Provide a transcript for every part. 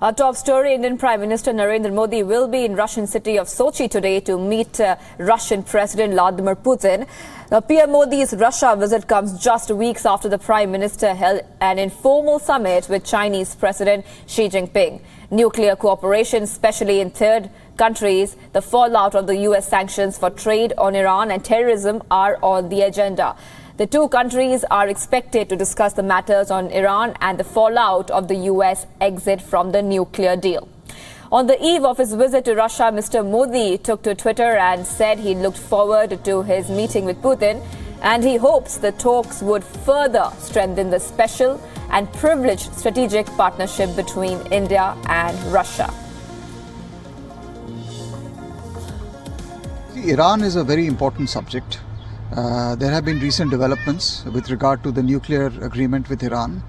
Our top story, Indian Prime Minister Narendra Modi will be in Russian city of Sochi today to meet Russian President Vladimir Putin. PM Modi's Russia visit comes just weeks after the Prime Minister held an informal summit with Chinese President Xi Jinping. Nuclear cooperation, especially in third countries, the fallout of the US sanctions for trade on Iran and terrorism are on the agenda. The two countries are expected to discuss the matters on Iran and the fallout of the US exit from the nuclear deal. On the eve of his visit to Russia, Mr. Modi took to Twitter and said he looked forward to his meeting with Putin and he hopes the talks would further strengthen the special and privileged strategic partnership between India and Russia. Iran is a very important subject. There have been recent developments with regard to the nuclear agreement with Iran.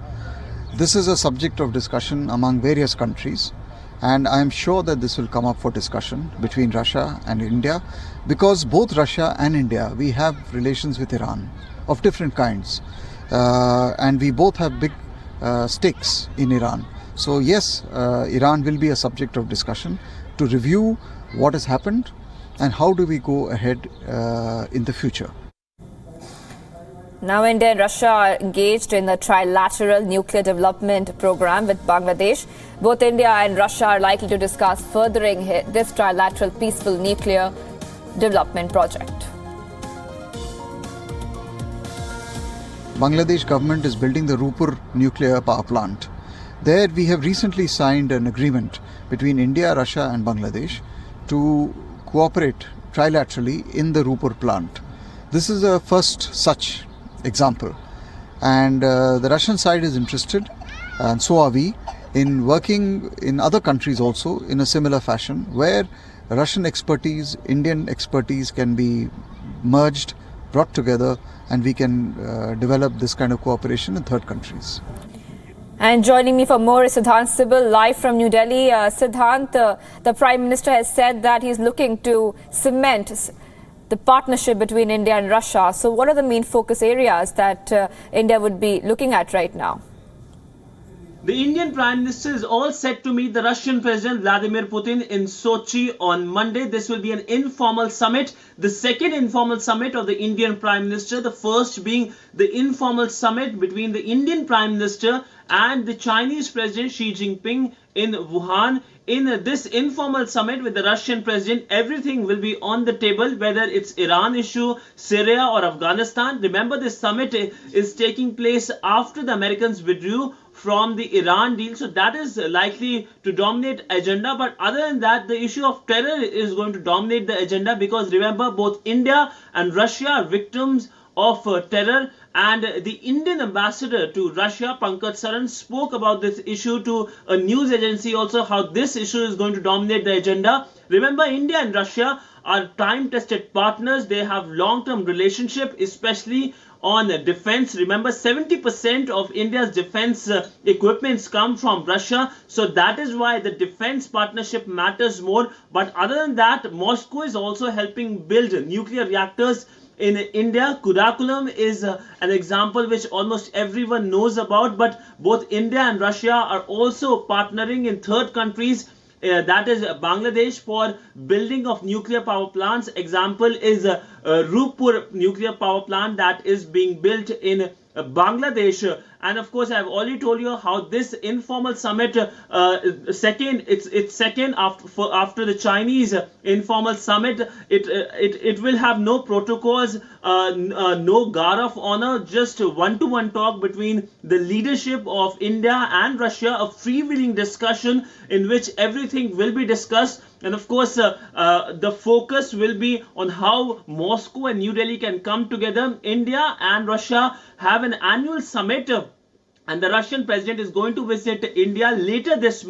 This is a subject of discussion among various countries, and I am sure that this will come up for discussion between Russia and India, because both Russia and India, we have relations with Iran of different kinds, and we both have big stakes in Iran. So yes, Iran will be a subject of discussion to review what has happened and how do we go ahead in the future. Now India and Russia are engaged in a trilateral nuclear development program with Bangladesh. Both India and Russia are likely to discuss furthering this trilateral peaceful nuclear development project. Bangladesh government is building the Rupur nuclear power plant. There we have recently signed an agreement between India, Russia and Bangladesh to cooperate trilaterally in the Rupur plant. This is the first such example, and the Russian side is interested, and so are we, in working in other countries also in a similar fashion, where Russian expertise, Indian expertise can be merged, brought together, and we can develop this kind of cooperation in third countries. And joining me for more is Siddhant Sibal, live from New Delhi. Siddhant, the Prime Minister has said that he's looking to cement the partnership between India and Russia. So what are the main focus areas that India would be looking at right now? The Indian Prime Minister is all set to meet the Russian President Vladimir Putin in Sochi on Monday. This will be an informal summit, the second informal summit of the Indian Prime Minister, the first being the informal summit between the Indian Prime Minister and the Chinese President Xi Jinping in Wuhan. In this informal summit with the Russian President, everything will be on the table, whether it's Iran issue, Syria or Afghanistan. Remember, this summit is taking place after the Americans withdrew from the Iran deal, so that is likely to dominate agenda. But other than that, the issue of terror is going to dominate the agenda, because remember, both India and Russia are victims of terror, and the Indian ambassador to Russia, Pankaj Saran, spoke about this issue to a news agency also, how this issue is going to dominate the agenda. Remember, India and Russia are time-tested partners. They have long-term relationship, especially on defense. Remember, 70% of India's defense equipments come from Russia. So that is why the defense partnership matters more. But other than that, Moscow is also helping build nuclear reactors in India. Kurakulam is an example which almost everyone knows about. But both India and Russia are also partnering in third countries. That is Bangladesh, for building of nuclear power plants. Example is Rupur nuclear power plant that is being built in Bangladesh. And of course, I have already told you how this informal summit, it's second after the Chinese informal summit. It will have no protocols, no guard of honor, just one-to-one talk between the leadership of India and Russia, a freewheeling discussion in which everything will be discussed. And of course, the focus will be on how Moscow and New Delhi can come together. India and Russia have an annual summit, and the Russian president is going to visit India later this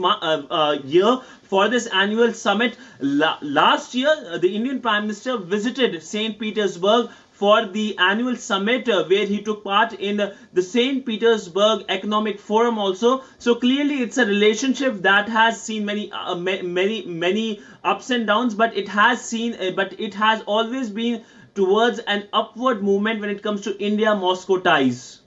year for this annual summit. Last year, the Indian Prime Minister visited St. Petersburg for the annual summit, where he took part in the St. Petersburg Economic Forum also. So clearly, it's a relationship that has seen many ups and downs, but it has always been towards an upward movement when it comes to India-Moscow ties.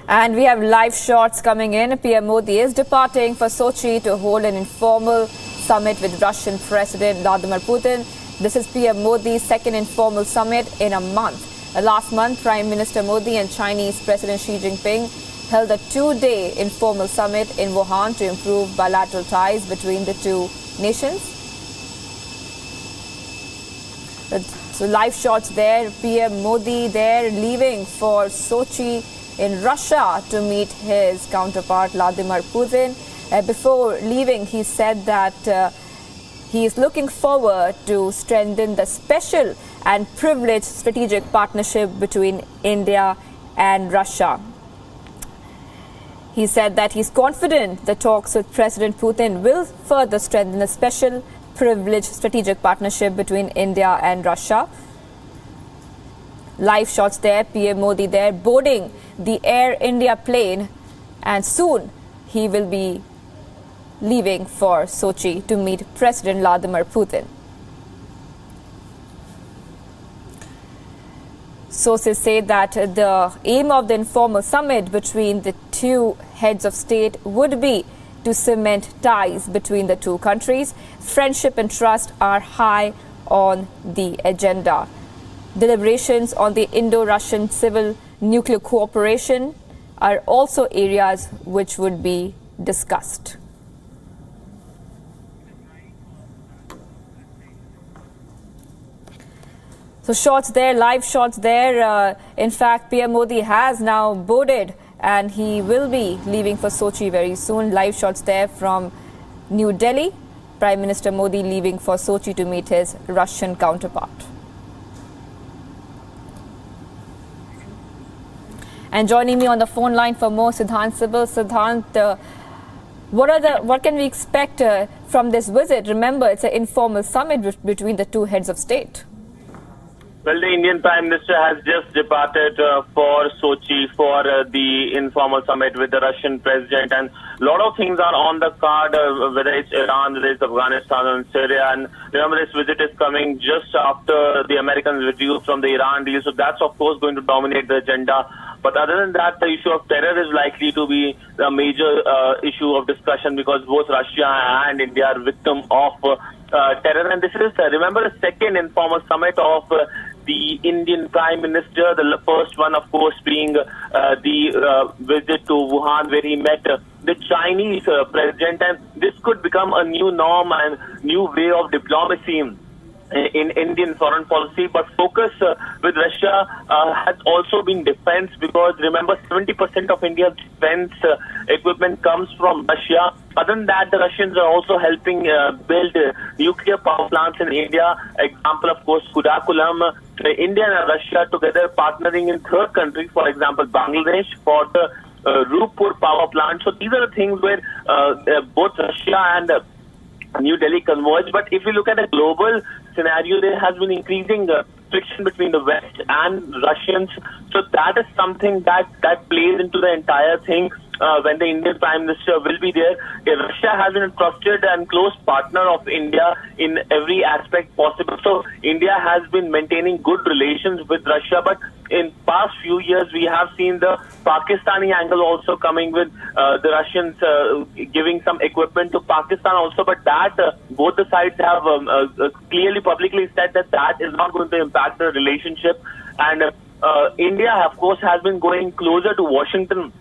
And we have live shots coming in. PM Modi is departing for Sochi to hold an informal summit with Russian President Vladimir Putin. This is PM Modi's second informal summit in a month. Last month, Prime Minister Modi and Chinese President Xi Jinping held a two-day informal summit in Wuhan to improve bilateral ties between the two nations. So live shots there, PM Modi there leaving for Sochi in Russia to meet his counterpart Vladimir Putin. Before leaving, he said that he is looking forward to strengthen the special and privileged strategic partnership between India and Russia. He said that he's confident the talks with President Putin will further strengthen the special privileged strategic partnership between India and Russia. Live shots there, PM Modi there boarding the Air India plane, and soon he will be leaving for Sochi to meet President Vladimir Putin. Sources say that the aim of the informal summit between the two heads of state would be to cement ties between the two countries. Friendship and trust are high on the agenda. Deliberations on the Indo-Russian civil nuclear cooperation are also areas which would be discussed. So shots there, live shots there. In fact, PM Modi has now boarded and he will be leaving for Sochi very soon. Live shots there from New Delhi. Prime Minister Modi leaving for Sochi to meet his Russian counterpart. And joining me on the phone line for more, Siddhant Sibal. Siddhant, what can we expect from this visit? Remember, it's an informal summit between the two heads of state. Well, the Indian Prime Minister has just departed for Sochi for the informal summit with the Russian President, and a lot of things are on the card, whether it's Iran, whether it's Afghanistan and Syria. And remember, this visit is coming just after the Americans withdrew from the Iran deal, so that's of course going to dominate the agenda. But other than that, the issue of terror is likely to be a major issue of discussion, because both Russia and India are victims of terror. And this is, remember, the second informal summit of the Indian Prime Minister, the first one, of course, being the visit to Wuhan, where he met the Chinese president. And this could become a new norm and new way of diplomacy in Indian foreign policy. But focus with Russia has also been defense, because remember, 70% of India's defense equipment comes from Russia. Other than that, the Russians are also helping build nuclear power plants in India. Example, of course, Kudakulam. India and Russia together partnering in third country, for example, Bangladesh, for the Rupur power plant. So these are the things where both Russia and New Delhi converge. But if you look at a global scenario, there has been increasing friction between the West and Russians. So that is something that plays into the entire thing. When the Indian Prime Minister will be there, Russia has been a trusted and close partner of India in every aspect possible. So India has been maintaining good relations with Russia, but in past few years we have seen the Pakistani angle also coming with the Russians giving some equipment to Pakistan also. But that both the sides have clearly publicly said that is not going to impact the relationship. And India, of course, has been going closer to Washington.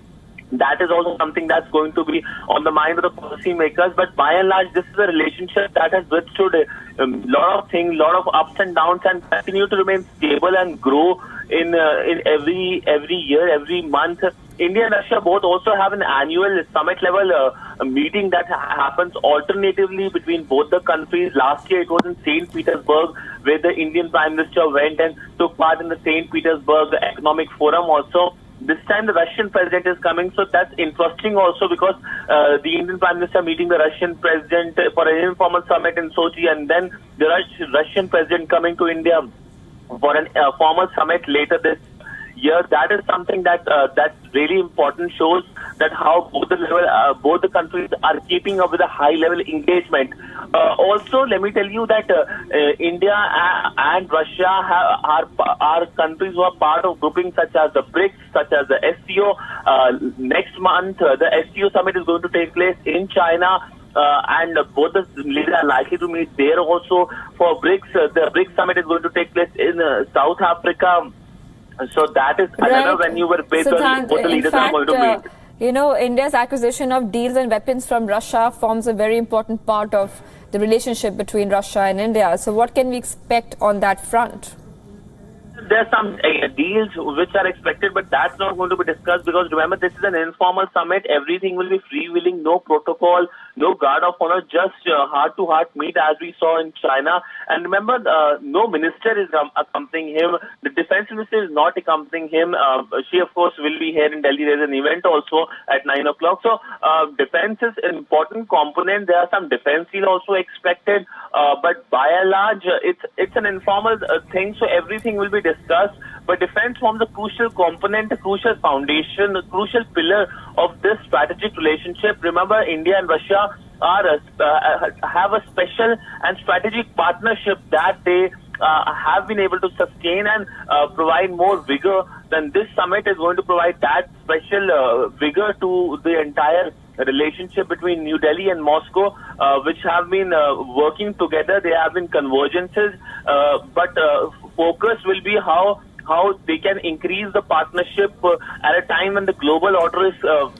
That is also something that's going to be on the mind of the policymakers. But by and large, this is a relationship that has withstood a lot of things, lot of ups and downs, and continue to remain stable and grow in every year, every month. India and Russia both also have an annual summit level meeting that happens alternatively between both the countries. Last year it was in St. Petersburg, where the Indian Prime Minister went and took part in the St. Petersburg Economic Forum also. This time the Russian president is coming, so that's interesting also, because the Indian Prime Minister meeting the Russian president for an informal summit in Sochi, and then the Russian president coming to India for a formal summit later this year. That is something that's really important, shows that how both the countries are keeping up with a high-level engagement. Also, let me tell you that India and Russia are countries who are part of groupings such as the BRICS, such as the SCO. Next month, the SCO summit is going to take place in China. And both the leaders are likely to meet there also. For BRICS, the BRICS summit is going to take place in South Africa. So that is another venue where both the leaders are going to meet. You know, India's acquisition of deals and weapons from Russia forms a very important part of the relationship between Russia and India. So what can we expect on that front? There's some deals which are expected, but that's not going to be discussed because remember, this is an informal summit. Everything will be freewheeling, no protocol, no guard of honor, just heart-to-heart meet as we saw in China. And remember, no minister is accompanying him. The defense minister is not accompanying him. She, of course, will be here in Delhi. There's an event also at 9 o'clock. So defense is an important component. There are some defense deals also expected. But by and large, it's an informal thing, so everything will be discussed. But defense forms a crucial component, a crucial foundation, a crucial pillar of this strategic relationship. Remember, India and Russia have a special and strategic partnership that they have been able to sustain and provide more vigor. Then this summit is going to provide that special vigor to the entire relationship between New Delhi and Moscow, which have been working together. There have been convergences, but focus will be how they can increase the partnership at a time when the global order is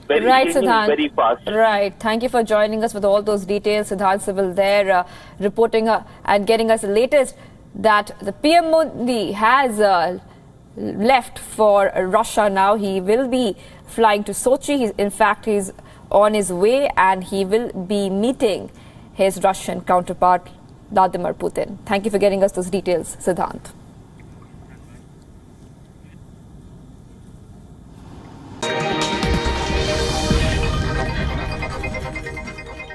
changing very fast. Right. Thank you for joining us with all those details. Siddhant Civil there reporting and getting us the latest that the PM Modi has left for Russia now. He will be flying to Sochi. In fact, he's on his way and he will be meeting his Russian counterpart, Vladimir Putin. Thank you for getting us those details, Siddhant.